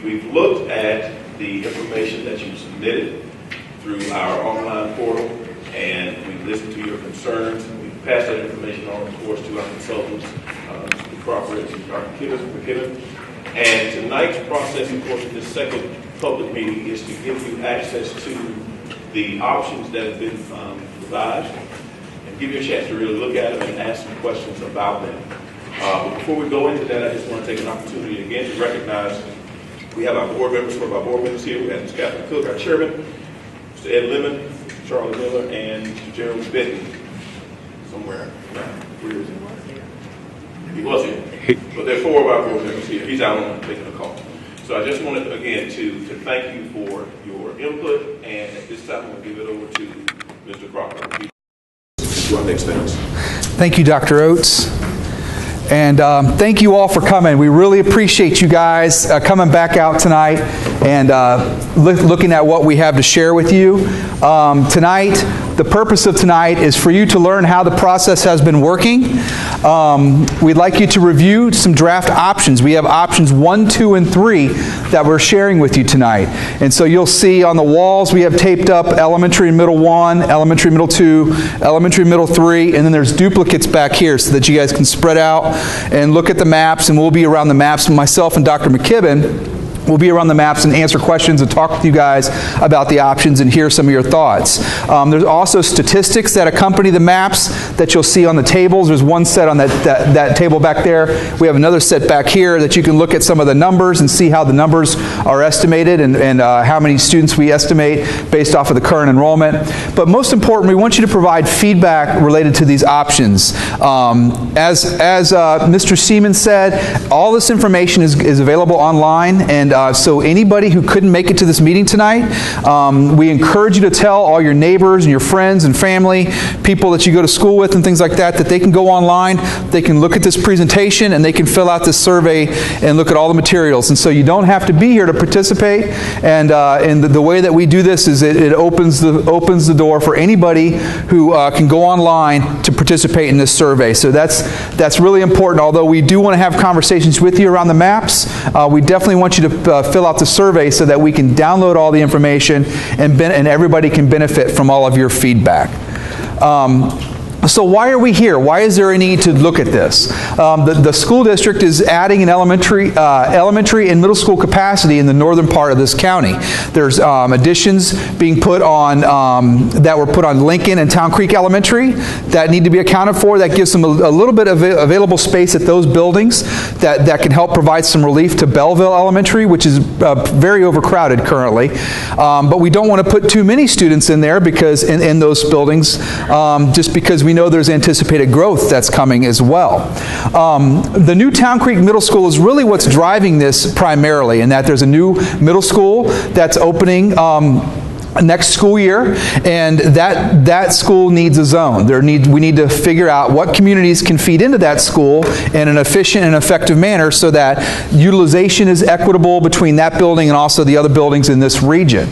We've looked at the information that you submitted through our online portal, and we've listened to your concerns. We've passed that information on, of course, to our consultants, Mr. Cropper and Dr. McKibben. And tonight's process, of course, in this second public meeting is to give you access to the options that have been devised and give you a chance to really look at them and ask some questions about them. But before we go into that, I just want to take an opportunity again to recognize we have our board members, some of our board members here. We have Ms. Catherine Cook, our chairman, Mr. Ed Lemon, Charlie Miller, and Mr. Gerald Benton. Somewhere around. Where is he? He was here. But there are four of our board members here. He's out on making a call. So I just wanted, again, to thank you for your input, and at this time, we'll give it over to Mr. Cropper. To our next phase. Thank you, Dr. Oates. And thank you all for coming. We really appreciate you guys coming back out tonight and looking at what we have to share with you. Tonight, the purpose of tonight is for you to learn how the process has been working. We'd like you to review some draft options. We have options 1, 2, and 3 that we're sharing with you tonight. And so you'll see on the walls we have taped up elementary and middle 1, elementary middle 2, elementary middle 3, and then there's duplicates back here so that you guys can spread out and look at the maps, and we'll be around the maps. Myself and Dr. McKibben will be around the maps and answer questions and talk with you guys about the options and hear some of your thoughts. There's also statistics that accompany the maps that you'll see on the tables. There's one set on that table back there. We have another set back here that you can look at some of the numbers and see how the numbers are estimated and how many students we estimate based off of the current enrollment. But most important, we want you to provide feedback related to these options. As Mr. Seaman said, all this information is available online, and so anybody who couldn't make it to this meeting tonight, we encourage you to tell all your neighbors and your friends and family, people that you go to school with and things like that, that they can go online, they can look at this presentation, and they can fill out this survey and look at all the materials. And so you don't have to be here to participate, and the way that we do this is it opens the door for anybody who can go online to participate in this survey. So that's really important. Although we do want to have conversations with you around the maps, we definitely want you to fill out the survey so that we can download all the information and everybody can benefit from all of your feedback. So why are we here? Why is there a need to look at this? The school district is adding an elementary and middle school capacity in the northern part of this county. There's additions being put on that were put on Lincoln and Town Creek Elementary that need to be accounted for. That gives them a little bit of available space at those buildings that can help provide some relief to Belleville Elementary, which is very overcrowded currently. But we don't want to put too many students in there because in those buildings, just because we know there's anticipated growth that's coming as well. The new Town Creek Middle School is really what's driving this primarily, in that there's a new middle school that's opening next school year, and that school needs a zone. We need to figure out what communities can feed into that school in an efficient and effective manner so that utilization is equitable between that building and also the other buildings in this region.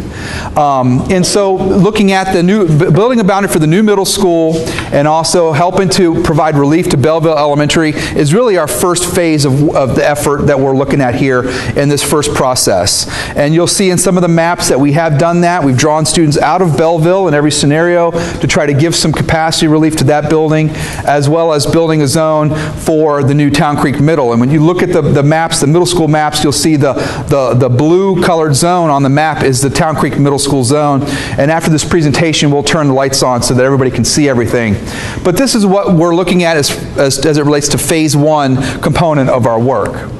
And so looking at the new, building a boundary for the new middle school and also helping to provide relief to Belleville Elementary is really our first phase of the effort that we're looking at here in this first process. And you'll see in some of the maps that we have done that. We've drawn students out of Belleville in every scenario to try to give some capacity relief to that building, as well as building a zone for the new Town Creek Middle. And when you look at the maps, the middle school maps, you'll see the blue colored zone on the map is the Town Creek Middle School zone. And after this presentation, we'll turn the lights on so that everybody can see everything. But this is what we're looking at as it relates to phase 1 component of our work.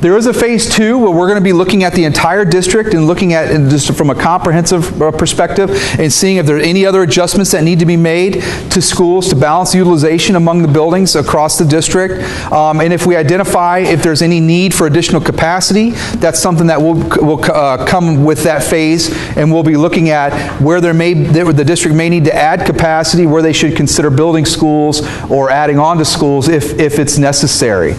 There is a phase 2 where we're going to be looking at the entire district and looking at it just from a comprehensive perspective and seeing if there are any other adjustments that need to be made to schools to balance utilization among the buildings across the district. And if we identify if there's any need for additional capacity, that's something that will come with that phase, and we'll be looking at where the district may need to add capacity, where they should consider building schools or adding on to schools if it's necessary.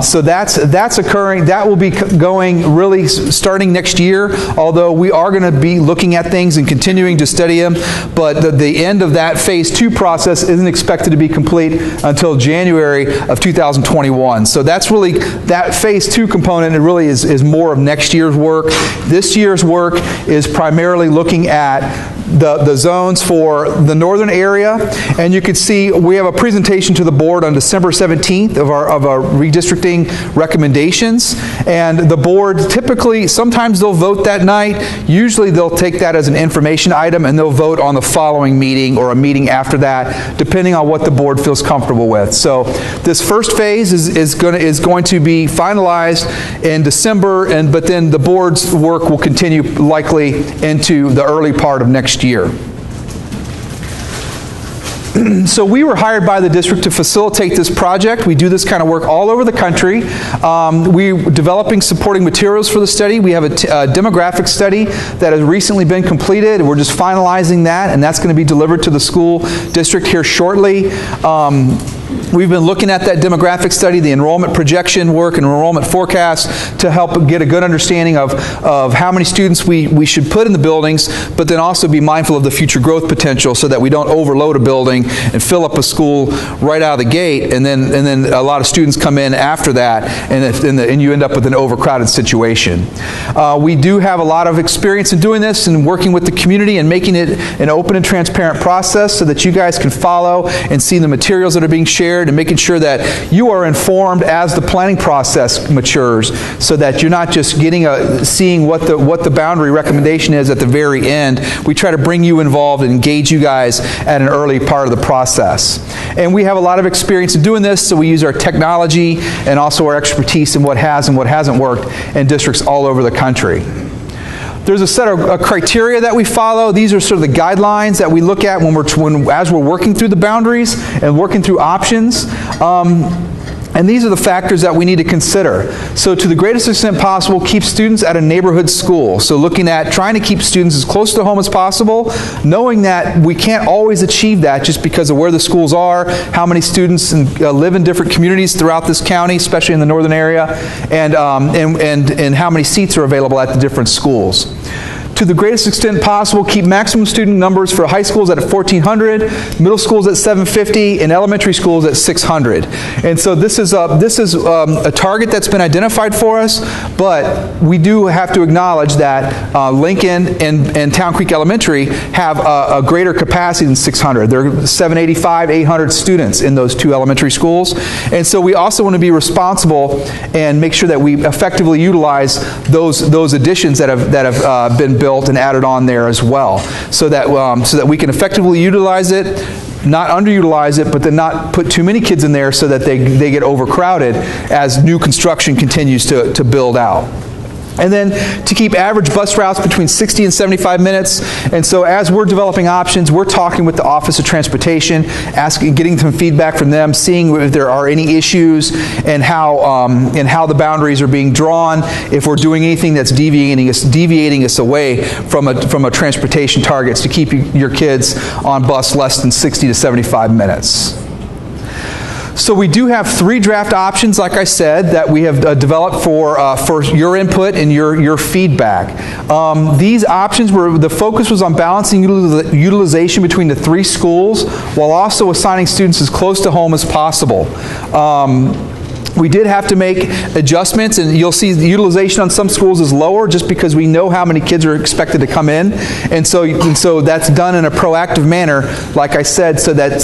So that's occurring that will be going really starting next year, although we are going to be looking at things and continuing to study them, but the end of that phase 2 process isn't expected to be complete until January of 2021. So that's really, that phase 2 component, it really is more of next year's work. This year's work is primarily looking at the zones for the northern area, and you can see we have a presentation to the board on December 17th of our redistricting recommendations, and the board typically, sometimes they'll vote that night, usually they'll take that as an information item and they'll vote on the following meeting or a meeting after that, depending on what the board feels comfortable with. So this first phase is going to be finalized in December, but then the board's work will continue likely into the early part of next year. So we were hired by the district to facilitate this project. We do this kind of work all over the country. We're developing supporting materials for the study. We have a demographic study that has recently been completed. We're just finalizing that, and that's going to be delivered to the school district here shortly. We've been looking at that demographic study, the enrollment projection work and enrollment forecast, to help get a good understanding of how many students we should put in the buildings, but then also be mindful of the future growth potential so that we don't overload a building and fill up a school right out of the gate, and then a lot of students come in after that, and you end up with an overcrowded situation. We do have a lot of experience in doing this and working with the community and making it an open and transparent process so that you guys can follow and see the materials that are being shared, and making sure that you are informed as the planning process matures, so that you're not just seeing what the boundary recommendation is at the very end. We try to bring you involved and engage you guys at an early part of the process. And we have a lot of experience in doing this, so we use our technology and also our expertise in what has and what hasn't worked in districts all over the country. There's a set of criteria that we follow. These are sort of the guidelines that we look at as we're working through the boundaries and working through options. And these are the factors that we need to consider. So to the greatest extent possible, keep students at a neighborhood school. So looking at trying to keep students as close to home as possible, knowing that we can't always achieve that just because of where the schools are, how many students live in different communities throughout this county, especially in the northern area, and how many seats are available at the different schools. To the greatest extent possible, keep maximum student numbers for high schools at 1,400, middle schools at 750, and elementary schools at 600. And so this is a target that's been identified for us, but we do have to acknowledge that Lincoln and Town Creek Elementary have a greater capacity than 600. There are 785, 800 students in those two elementary schools. And so we also want to be responsible and make sure that we effectively utilize those additions that have been built and added on there as well, so that we can effectively utilize it, not underutilize it, but then not put too many kids in there so that they get overcrowded as new construction continues to build out. And then to keep average bus routes between 60 and 75 minutes. And so as we're developing options, we're talking with the Office of Transportation, getting some feedback from them, seeing if there are any issues and how the boundaries are being drawn, if we're doing anything that's deviating us away from a transportation targets to keep your kids on bus less than 60 to 75 minutes. So we do have 3 draft options, like I said, that we have developed for your input and your feedback. These options the focus was on balancing utilization between the 3 schools while also assigning students as close to home as possible. We did have to make adjustments, and you'll see the utilization on some schools is lower just because we know how many kids are expected to come in, and so that's done in a proactive manner, like I said, so that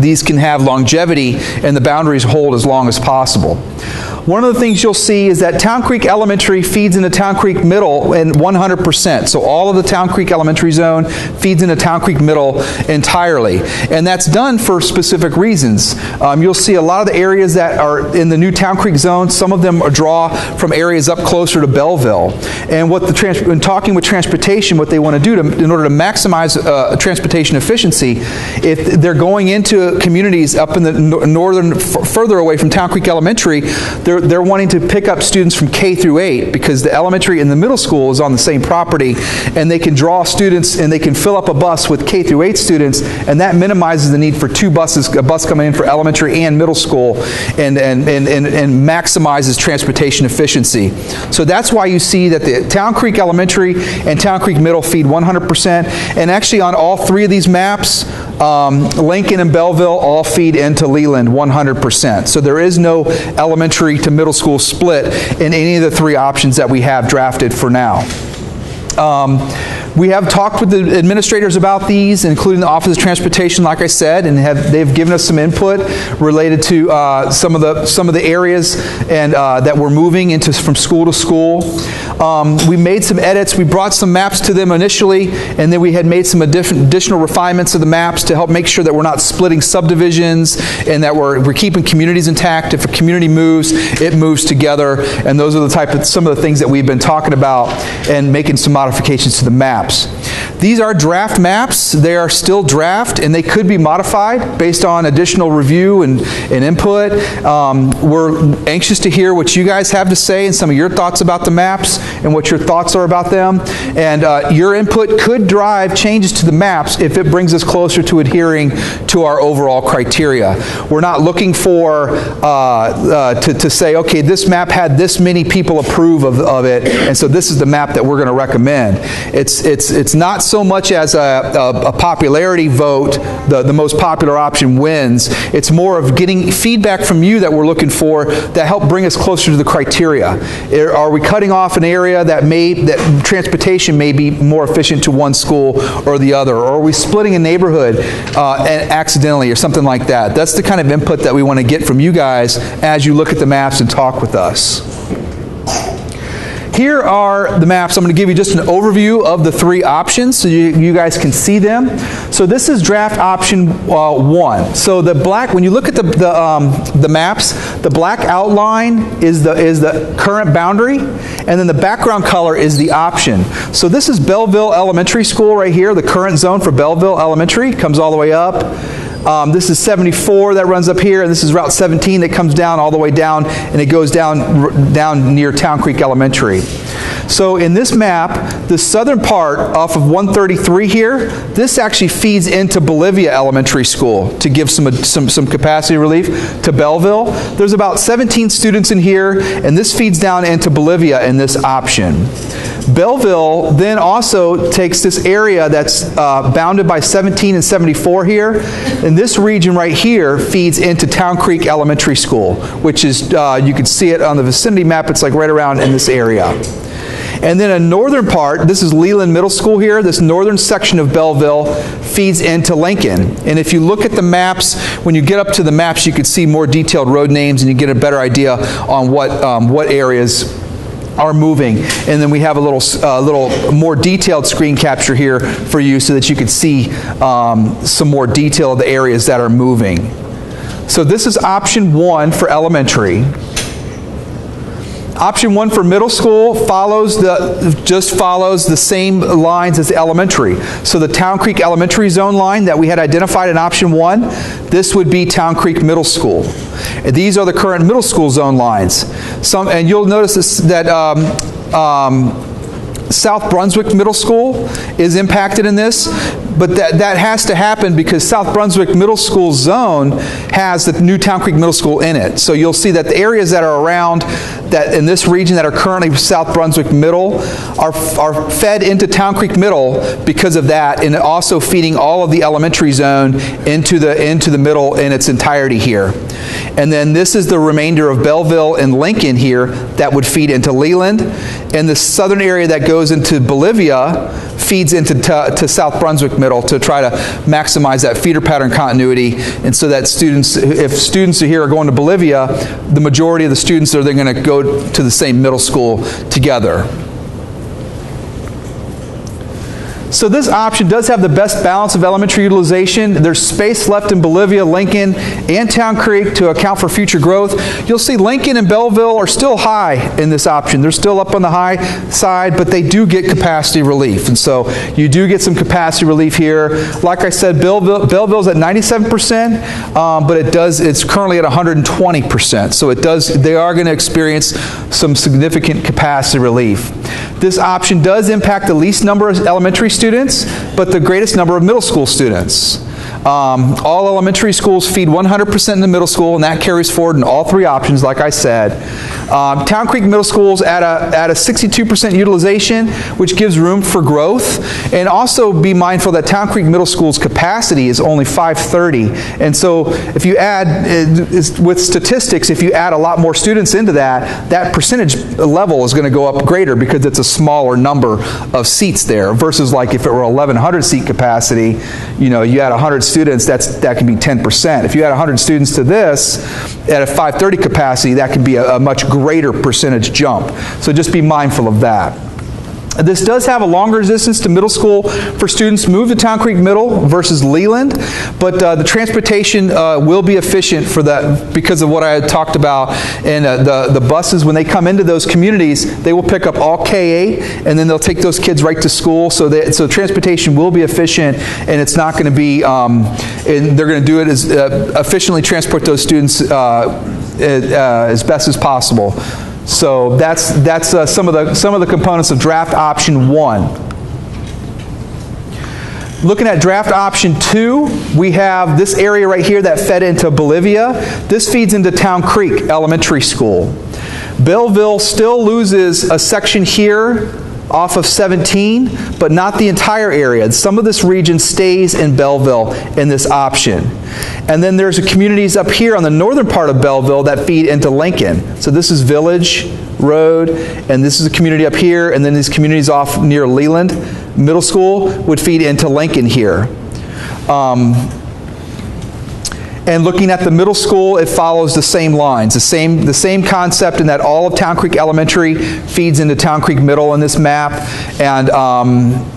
these can have longevity and the boundaries hold as long as possible. One of the things you'll see is that Town Creek Elementary feeds into Town Creek Middle in 100%. So all of the Town Creek Elementary zone feeds into Town Creek Middle entirely. And that's done for specific reasons. You'll see a lot of the areas that are in the new Town Creek zone, some of them draw from areas up closer to Belleville. And when talking with transportation, what they want to do in order to maximize transportation efficiency, if they're going into communities up in the northern, further away from Town Creek Elementary, they're wanting to pick up students from K through 8 because the elementary and the middle school is on the same property, and they can draw students and they can fill up a bus with K through 8 students, and that minimizes the need for 2 buses, a bus coming in for elementary and middle school, and maximizes transportation efficiency. So that's why you see that the Town Creek Elementary and Town Creek Middle feed 100%. And actually on all three of these maps, Lincoln and Belleville all feed into Leland 100%. So there is no elementary to middle school split in any of the three options that we have drafted for now. We have talked with the administrators about these, including the Office of Transportation, like I said, and they've given us some input related to some of the areas and that we're moving into from school to school. We made some edits. We brought some maps to them initially, and then we had made some additional refinements of the maps to help make sure that we're not splitting subdivisions and that we're keeping communities intact. If a community moves, it moves together, and those are some of the things that we've been talking about and making some modifications to the maps. These are draft maps. They are still draft, and they could be modified based on additional review and input. We're anxious to hear what you guys have to say and some of your thoughts about the maps and what your thoughts are about them. And your input could drive changes to the maps if it brings us closer to adhering to our overall criteria. We're not looking for to say, okay, this map had this many people approve of it, and so this is the map that we're going to recommend. It's not so much as a popularity vote, the most popular option wins. It's more of getting feedback from you that we're looking for that help bring us closer to the criteria. Are we cutting off an area that transportation may be more efficient to one school or the other? Or are we splitting a neighborhood accidentally or something like that? That's the kind of input that we want to get from you guys as you look at the maps and talk with us. Here are the maps. I'm going to give you just an overview of the three options so you guys can see them. So this is draft option 1. So the black, when you look at the maps, the black outline is the current boundary, and then the background color is the option. So this is Belleville Elementary School right here. The current zone for Belleville Elementary comes all the way up. This is 74 that runs up here, and this is Route 17 that comes down all the way down, and it goes down near Town Creek Elementary. So in this map, the southern part off of 133 here, this actually feeds into Bolivia Elementary School to give some capacity relief to Belleville. There's about 17 students in here, and this feeds down into Bolivia in this option. Belleville then also takes this area that's bounded by 17 and 74 here, and this region right here feeds into Town Creek Elementary School, which is, you can see it on the vicinity map, it's like right around in this area. And then a northern part, this is Leland Middle School here, this northern section of Belleville feeds into Lincoln. And if you look at the maps, when you get up to the maps, you can see more detailed road names and you get a better idea on what areas are moving. And then we have a little more detailed screen capture here for you so that you can see some more detail of the areas that are moving. So this is option 1 for elementary. Option 1 for middle school just follows the same lines as the elementary. So the Town Creek Elementary Zone line that we had identified in option 1, this would be Town Creek Middle School. And these are the current middle school zone lines. And you'll notice that South Brunswick Middle School is impacted in this, but that has to happen because South Brunswick Middle School zone has the new Town Creek Middle School in it. So you'll see that the areas that are around that in this region that are currently South Brunswick Middle are fed into Town Creek Middle because of that, and also feeding all of the elementary zone into the middle in its entirety here. And then this is the remainder of Belleville and Lincoln here that would feed into Leland, and the southern area that goes into Bolivia feeds into South Brunswick Middle to try to maximize that feeder pattern continuity, and so that if students here are going to Bolivia, the majority of the students they're going to go to the same middle school together. So this option does have the best balance of elementary utilization. There's space left in Bolivia, Lincoln, and Town Creek to account for future growth. You'll see Lincoln and Belleville are still high in this option. They're still up on the high side, but they do get capacity relief. And so you do get some capacity relief here. Like I said, Belleville's at 97%, but it's currently at 120%. So they are going to experience some significant capacity relief. This option does impact the least number of elementary students, but the greatest number of middle school students. All elementary schools feed 100% in the middle school, and that carries forward in all three options, like I said. Town Creek Middle School's at a 62% utilization, which gives room for growth. And also be mindful that Town Creek Middle School's capacity is only 530. And so if you add, with statistics, if you add a lot more students into that, that percentage level is going to go up greater because it's a smaller number of seats there, versus like if it were 1,100 seat capacity, you know, you add 100 students, that can be 10%. If you add 100 students to this at a 530 capacity, that can be a much greater percentage jump. So just be mindful of that. This does have a longer distance to middle school for students move to Town Creek Middle versus Leland, but the transportation will be efficient for that because of what I had talked about. And the buses, when they come into those communities, they will pick up all K-8, and then they'll take those kids right to school. So transportation will be efficient, and it's not going to be, and they're going to do it as efficiently transport those students as best as possible. So that's some of the components of draft option 1. Looking at draft option 2, we have this area right here that fed into Bolivia. This feeds into Town Creek Elementary School. Belleville still loses a section here off of 17, but not the entire area. Some of this region stays in Belleville in this option. And then there's communities up here on the northern part of Belleville that feed into Lincoln. So this is Village Road, and this is a community up here, and then these communities off near Leland Middle School would feed into Lincoln here. And looking at the middle school, it follows the same lines, the same concept in that all of Town Creek Elementary feeds into Town Creek Middle in this map, and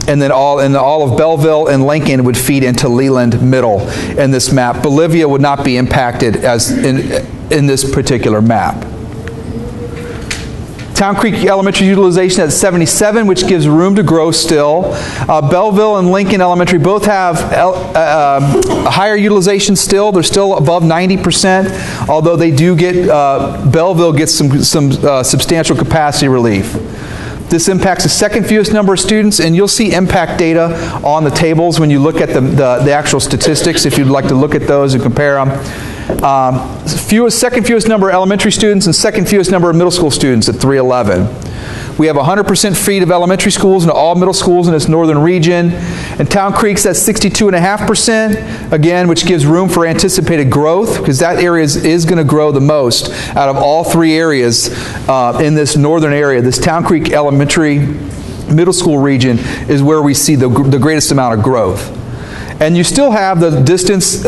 then all of Belleville and Lincoln would feed into Leland Middle in this map. Bolivia would not be impacted as in this particular map. Town Creek Elementary utilization at 77, which gives room to grow still. Belleville and Lincoln Elementary both have higher utilization still. They're still above 90%, although they do get, Belleville gets some substantial capacity relief. This impacts the second fewest number of students, and you'll see impact data on the tables when you look at the actual statistics, if you'd like to look at those and compare them. Second fewest number of elementary students and second fewest number of middle school students at 311. We have 100% feed of elementary schools into all middle schools in this northern region. And Town Creek's at 62.5%, again, which gives room for anticipated growth, because that area is going to grow the most out of all three areas in this northern area. This Town Creek Elementary middle school region is where we see the greatest amount of growth. And you still have the distance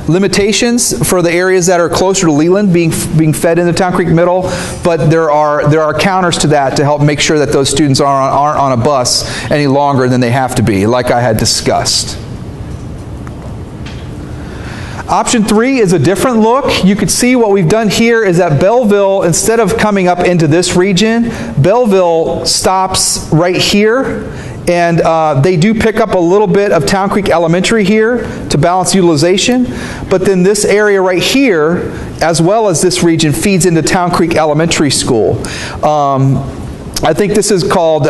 limitations for the areas that are closer to Leland being fed into Town Creek Middle, but there are counters to that to help make sure that those students aren't on a bus any longer than they have to be, like I had discussed. Option 3 is a different look. You can see what we've done here is that Belleville, instead of coming up into this region, Belleville stops right here. And they do pick up a little bit of Town Creek Elementary here to balance utilization. But then this area right here, as well as this region, feeds into Town Creek Elementary School. I think this is called,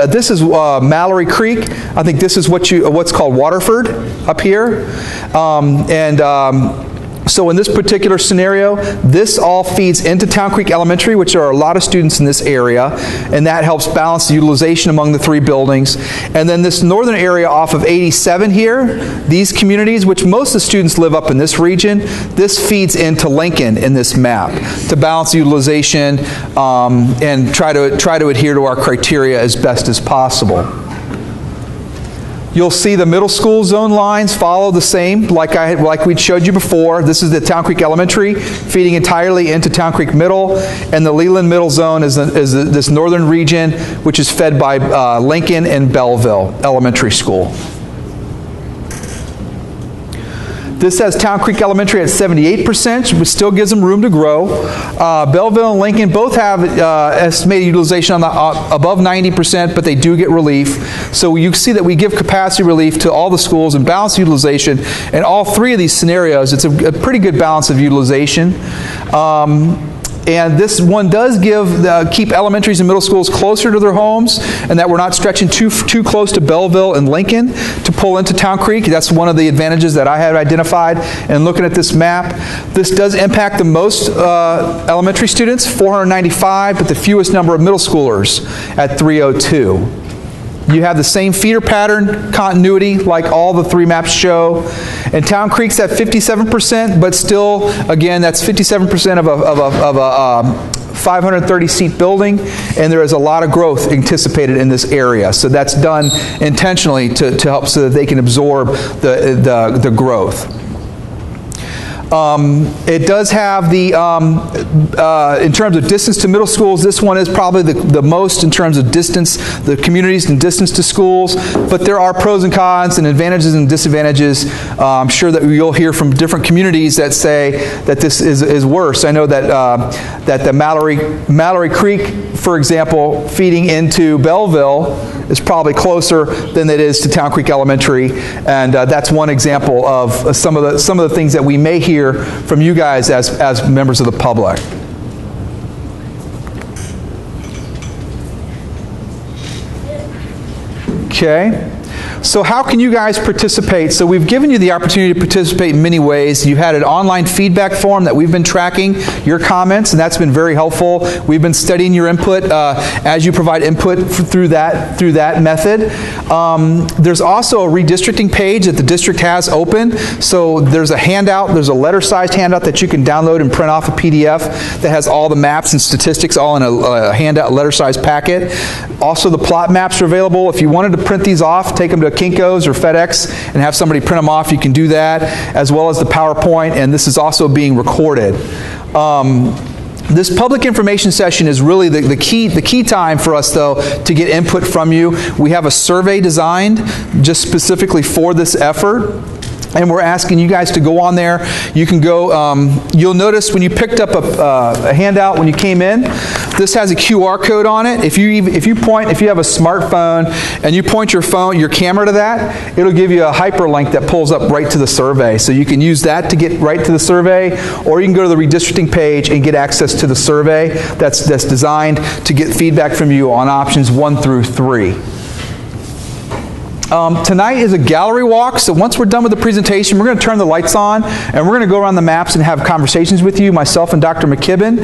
Mallory Creek. I think this is what's called Waterford up here. So in this particular scenario, this all feeds into Town Creek Elementary, which are a lot of students in this area, and that helps balance the utilization among the three buildings. And then this northern area off of 87 here, these communities, which most of the students live up in this region, this feeds into Lincoln in this map to balance utilization and try to adhere to our criteria as best as possible. You'll see the middle school zone lines follow the same, like we showed you before. This is the Town Creek Elementary feeding entirely into Town Creek Middle, and the Leland Middle Zone is this northern region, which is fed by Lincoln and Belleville Elementary School. This has Town Creek Elementary at 78%, which still gives them room to grow. Belleville and Lincoln both have estimated utilization on the above 90%, but they do get relief. So you see that we give capacity relief to all the schools and balance utilization. In all three of these scenarios, it's a pretty good balance of utilization. And this one does keep elementaries and middle schools closer to their homes, and that we're not stretching too close to Belleville and Lincoln to pull into Town Creek. That's one of the advantages that I had identified in looking at this map. This does impact the most elementary students, 495, but the fewest number of middle schoolers at 302. You have the same feeder pattern continuity like all the three maps show. And Town Creek's at 57%, but still, again, that's 57% of a 530-seat building, and there is a lot of growth anticipated in this area. So that's done intentionally to help so that they can absorb the growth. It does have the, in terms of distance to middle schools, this one is probably the most in terms of distance, the communities and distance to schools, but there are pros and cons and advantages and disadvantages. I'm sure that you'll hear from different communities that say that this is worse. I know that the Mallory Creek, for example, feeding into Belleville is probably closer than it is to Town Creek Elementary, and that's one example of some of the things that we may hear from you guys as members of the public. Okay. So how can you guys participate? So we've given you the opportunity to participate in many ways. You had an online feedback form that we've been tracking your comments, and that's been very helpful. We've been studying your input as you provide input through that method. There's also a redistricting page that the district has open. So there's a handout, there's a letter-sized handout that you can download and print off a PDF that has all the maps and statistics all in a handout, letter-sized packet. Also, the plot maps are available. If you wanted to print these off, take them to Kinko's or FedEx and have somebody print them off, you can do that, as well as the PowerPoint, and this is also being recorded. This public information session is really the key time for us, though, to get input from you. We have a survey designed just specifically for this effort, and we're asking you guys to go on there. You can go, you'll notice when you picked up a handout when you came in, this has a QR code on it. If you have a smartphone and you point your camera to that, it'll give you a hyperlink that pulls up right to the survey. So you can use that to get right to the survey, or you can go to the redistricting page and get access to the survey that's designed to get feedback from you on options 1 through 3. Tonight is a gallery walk, so once we're done with the presentation, we're going to turn the lights on, and we're going to go around the maps and have conversations with you, myself and Dr. McKibben.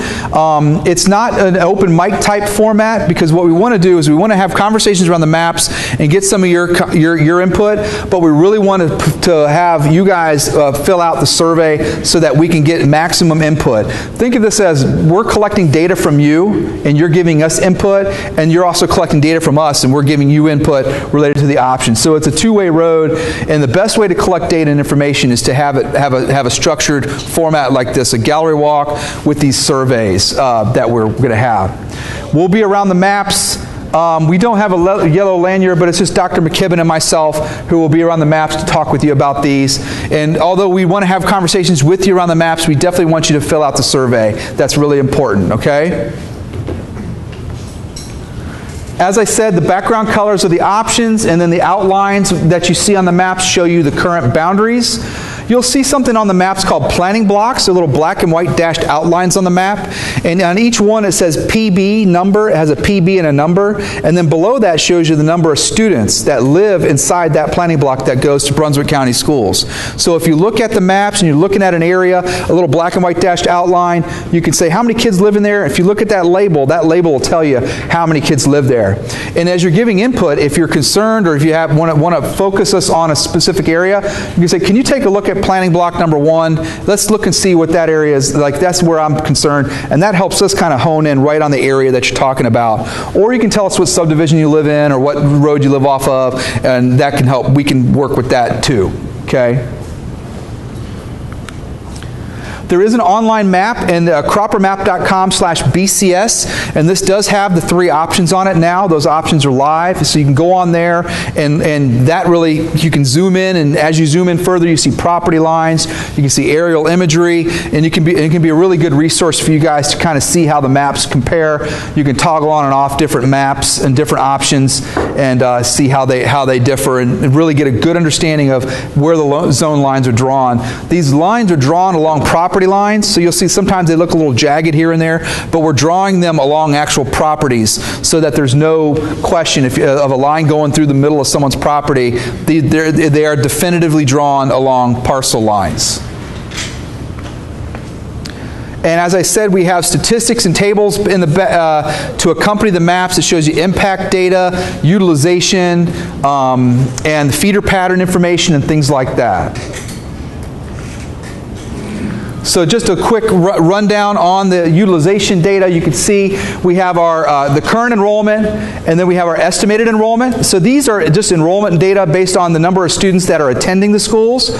It's not an open mic type format, because what we want to do is we want to have conversations around the maps and get some of your input, but we really want to have you guys fill out the survey so that we can get maximum input. Think of this as we're collecting data from you, and you're giving us input, and you're also collecting data from us, and we're giving you input related to the options. So it's a two-way road, and the best way to collect data and information is to have a structured format like this, a gallery walk with these surveys that we're going to have. We'll be around the maps. We don't have a yellow lanyard, but it's just Dr. McKibben and myself who will be around the maps to talk with you about these. And although we want to have conversations with you around the maps, we definitely want you to fill out the survey. That's really important, okay? As I said, the background colors are the options, and then the outlines that you see on the maps show you the current boundaries. You'll see something on the maps called planning blocks. They're little black and white dashed outlines on the map. And on each one it says PB number. It has a PB and a number. And then below that shows you the number of students that live inside that planning block that goes to Brunswick County Schools. So if you look at the maps and you're looking at an area, a little black and white dashed outline, you can say how many kids live in there. If you look at that label will tell you how many kids live there. And as you're giving input, if you're concerned or if you want to focus us on a specific area, you can say, can you take a look at planning block number 1, let's look and see what that area is like. That's where I'm concerned, and that helps us kind of hone in right on the area that you're talking about. Or you can tell us what subdivision you live in or what road you live off of, and that can help. We can work with that too, okay? There is an online map, and croppermap.com/BCS, and this does have the 3 options on it now. Those options are live, so you can go on there, and that really, you can zoom in, and as you zoom in further, you see property lines, you can see aerial imagery, and it can be a really good resource for you guys to kind of see how the maps compare. You can toggle on and off different maps and different options, and see how they differ, and really get a good understanding of where the zone lines are drawn. These lines are drawn along property property lines. So you'll see sometimes they look a little jagged here and there, but we're drawing them along actual properties so that there's no question of a line going through the middle of someone's property. They are definitively drawn along parcel lines. And as I said, we have statistics and tables in to accompany the maps that shows you impact data, utilization, and feeder pattern information and things like that. So just a quick rundown on the utilization data. You can see we have our the current enrollment, and then we have our estimated enrollment. So these are just enrollment data based on the number of students that are attending the schools.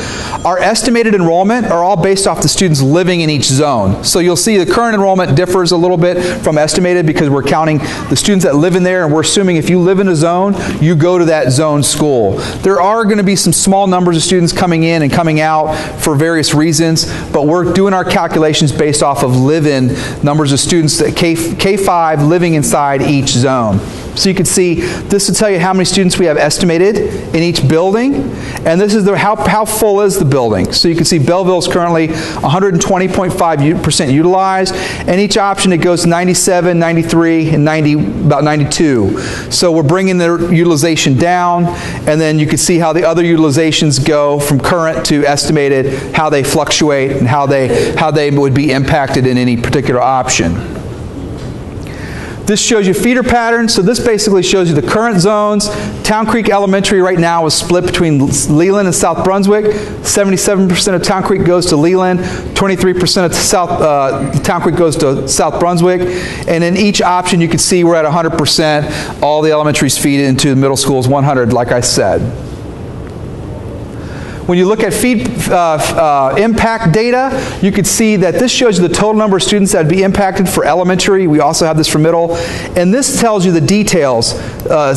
Our estimated enrollment are all based off the students living in each zone. So you'll see the current enrollment differs a little bit from estimated because we're counting the students that live in there, and we're assuming if you live in a zone, you go to that zone school. There are going to be some small numbers of students coming in and coming out for various reasons, but we're doing our calculations based off of live-in numbers of students that K-5 living inside each zone. So you can see, this will tell you how many students we have estimated in each building, and this is how full is the building. So you can see Belleville is currently 120.5% utilized, and each option it goes 97, 93, and about 92. So we're bringing the utilization down, and then you can see how the other utilizations go from current to estimated, how they fluctuate, and how they would be impacted in any particular option. This shows you feeder patterns. So this basically shows you the current zones. Town Creek Elementary right now is split between Leland and South Brunswick. 77% of Town Creek goes to Leland. 23% of Town Creek goes to South Brunswick. And in each option you can see we're at 100%. All the elementaries feed into the middle schools 100, like I said. When you look at impact data, you can see that this shows you the total number of students that would be impacted for elementary. We also have this for middle. And this tells you the details.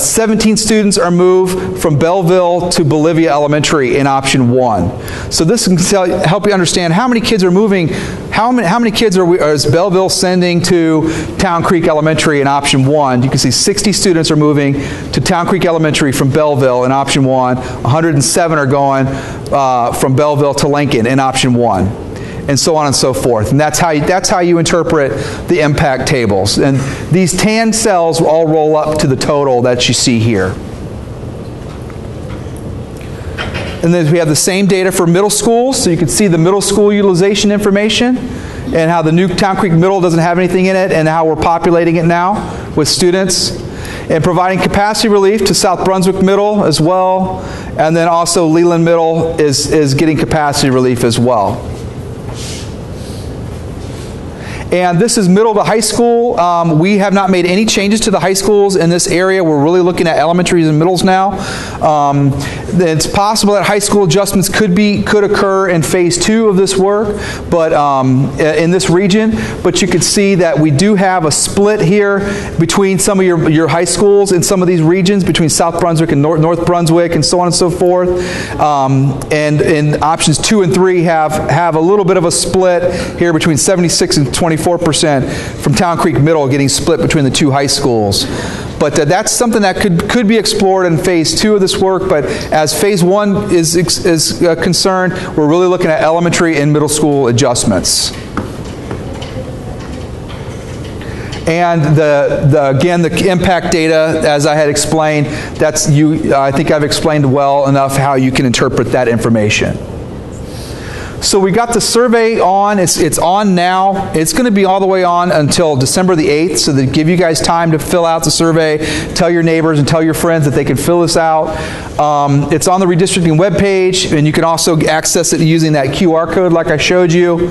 17 students are moved from Belleville to Bolivia Elementary in option 1. So this can help you understand how many kids are moving, how many kids is Belleville sending to Town Creek Elementary in option 1. You can see 60 students are moving to Town Creek Elementary from Belleville in option 1. 107 are going from Belleville to Lincoln in option 1, and so on and so forth. And that's how you interpret the impact tables. And these tan cells all roll up to the total that you see here. And then we have the same data for middle schools, so you can see the middle school utilization information and how the new Town Creek Middle doesn't have anything in it and how we're populating it now with students. And providing capacity relief to South Brunswick Middle as well. And then also Leland Middle is getting capacity relief as well. And this is middle to high school. We have not made any changes to the high schools in this area. We're really looking at elementaries and middles now. It's possible that high school adjustments could occur in phase 2 of this work, but in this region. But you can see that we do have a split here between some of your high schools in some of these regions, between South Brunswick and North Brunswick and so on and so forth. And in options 2 and 3 have a little bit of a split here between 76 and 24% from Town Creek Middle getting split between the two high schools. But that's something that could be explored in phase 2 of this work. But as phase 1 is concerned, we're really looking at elementary and middle school adjustments. And again, the impact data, as I had explained, I think I've explained well enough how you can interpret that information. So we got the survey on. It's on now. It's going to be all the way on until December the 8th, so that give you guys time to fill out the survey, tell your neighbors and tell your friends that they can fill this out. It's on the redistricting webpage, and you can also access it using that QR code like I showed you.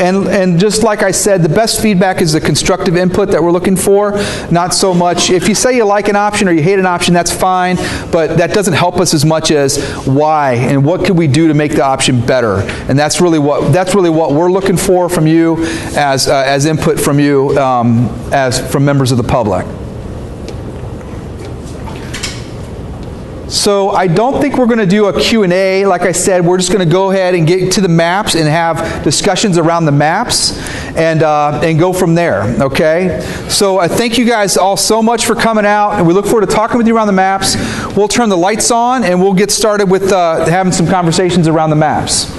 And just like I said, the best feedback is the constructive input that we're looking for, not so much. If you say you like an option or you hate an option, that's fine, but that doesn't help us as much as why and what could we do to make the option better. And that's really what we're looking for from you as input from you from members of the public. So I don't think we're going to do a Q&A. Like I said, we're just going to go ahead and get to the maps and have discussions around the maps and go from there, okay? So I thank you guys all so much for coming out, and we look forward to talking with you around the maps. We'll turn the lights on, and we'll get started with having some conversations around the maps.